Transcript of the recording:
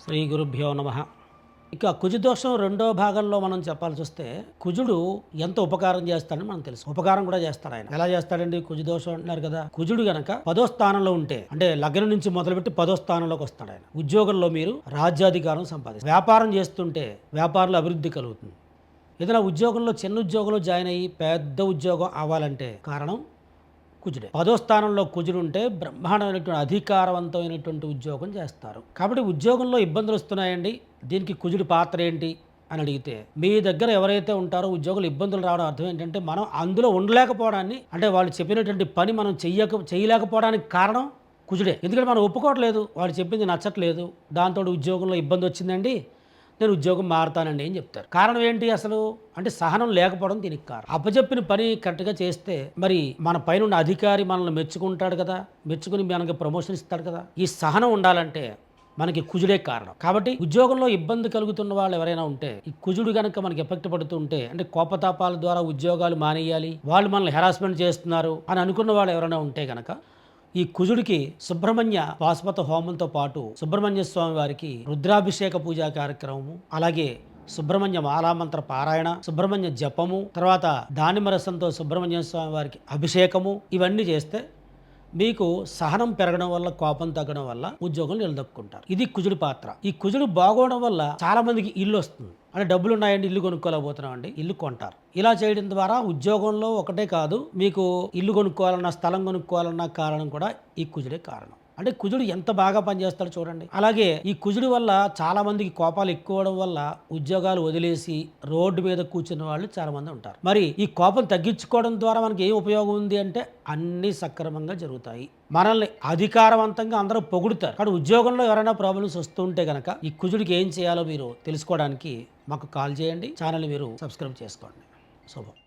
శ్రీ గురుభ్యో నమ. ఇక కుజదోషం రెండో భాగంలో మనం చెప్పాల్సి వస్తే కుజుడు ఎంత ఉపకారం చేస్తాడని మనం తెలుసు. ఉపకారం కూడా చేస్తాడు ఆయన. ఎలా చేస్తాడండి? కుజదోషం అంటున్నారు కదా. కుజుడు గనక 10వ స్థానంలో ఉంటే, అంటే లగ్నం నుంచి మొదలుపెట్టి 10వ స్థానంలోకి వస్తాడు ఆయన. ఉద్యోగంలో మీరు రాజ్యాధికారం సంపాదిస్తారు. వ్యాపారం చేస్తుంటే వ్యాపారంలో అభివృద్ధి కలుగుతుంది. ఏదైనా ఉద్యోగంలో చిన్న ఉద్యోగంలో జాయిన్ అయ్యి పెద్ద ఉద్యోగం అవ్వాలంటే కారణం కుజుడే. 10వ స్థానంలో కుజుడు ఉంటే బ్రహ్మాండమైనటువంటి అధికారవంతమైనటువంటి ఉద్యోగం చేస్తారు. కాబట్టి ఉద్యోగంలో ఇబ్బందులు వస్తున్నాయండి, దీనికి కుజుడి పాత్ర ఏంటి అని అడిగితే, మీ దగ్గర ఎవరైతే ఉంటారో ఉద్యోగులు ఇబ్బందులు రావడం అర్థం ఏంటంటే మనం అందులో ఉండలేకపోవడాన్ని, అంటే వాళ్ళు చెప్పినటువంటి పని మనం చేయలేకపోవడానికి కారణం కుజుడే. ఎందుకంటే మనం ఒప్పుకోవట్లేదు, వాళ్ళు చెప్పింది నచ్చట్లేదు, దాంతో ఉద్యోగంలో ఇబ్బంది వచ్చిందండి, నేను ఉద్యోగం మారుతానండి అని చెప్తారు. కారణం ఏంటి అసలు అంటే సహనం లేకపోవడం దీనికి కారణం. అప్పచెప్పిన పని కరెక్ట్గా చేస్తే మరి మన పైన ఉన్న అధికారి మనల్ని మెచ్చుకుంటాడు కదా, మెచ్చుకుని మనకి ప్రమోషన్ ఇస్తాడు కదా. ఈ సహనం ఉండాలంటే మనకి కుజుడే కారణం. కాబట్టి ఉద్యోగంలో ఇబ్బంది కలుగుతున్న వాళ్ళు ఎవరైనా ఉంటే, ఈ కుజుడు కనుక మనకి ఎఫెక్ట్ పడుతుంటే, అంటే కోపతాపాల ద్వారా ఉద్యోగాలు మానేయాలి, వాళ్ళు మనల్ని హెరాస్మెంట్ చేస్తున్నారు అని అనుకున్న వాళ్ళు ఎవరైనా ఉంటే కనుక ఈ కుజుడికి సుబ్రహ్మణ్య పాశుపత హోమంతో పాటు సుబ్రహ్మణ్య స్వామి వారికి రుద్రాభిషేక పూజా కార్యక్రమము, అలాగే సుబ్రహ్మణ్య మాలామంత్ర పారాయణ, సుబ్రహ్మణ్య జపము, తర్వాత దానిమ్మ రసంతో సుబ్రహ్మణ్య స్వామి వారికి అభిషేకము, ఇవన్నీ చేస్తే మీకు సహనం పెరగడం వల్ల, కోపం తగ్గడం వల్ల ఉద్యోగం నిలదొక్కుంటారు. ఇది కుజుడి పాత్ర. ఈ కుజుడు బాగోవడం వల్ల చాలా మందికి ఇల్లు వస్తుంది. అంటే డబ్బులు ఉన్నాయండి, ఇల్లు కొనుక్కోలేకపోతున్నామండి, ఇల్లు కొంటారు. ఇలా చేయడం ద్వారా ఉద్యోగంలో ఒకటే కాదు, మీకు ఇల్లు కొనుక్కోవాలన్నా, స్థలం కొనుక్కోవాలన్నా కారణం కూడా ఈ కుజుడే కారణం. అంటే కుజుడు ఎంత బాగా పనిచేస్తాడో చూడండి. అలాగే ఈ కుజుడి వల్ల చాలా మందికి కోపాలు ఎక్కువ అవడం వల్ల ఉద్యోగాలు వదిలేసి రోడ్డు మీద కూర్చున్న వాళ్ళు చాలా మంది ఉంటారు. మరి ఈ కోపం తగ్గించుకోవడం ద్వారా మనకి ఏం ఉపయోగం ఉంది అంటే అన్నీ సక్రమంగా జరుగుతాయి, మనల్ని అధికారవంతంగా అందరూ పొగుడుతారు. కానీ ఉద్యోగంలో ఎవరైనా ప్రాబ్లమ్స్ వస్తూ ఉంటే కనుక ఈ కుజుడికి ఏం చేయాలో మీరు తెలుసుకోవడానికి మాకు కాల్ చేయండి, ఛానల్ని మీరు సబ్స్క్రైబ్ చేసుకోండి. శుభం.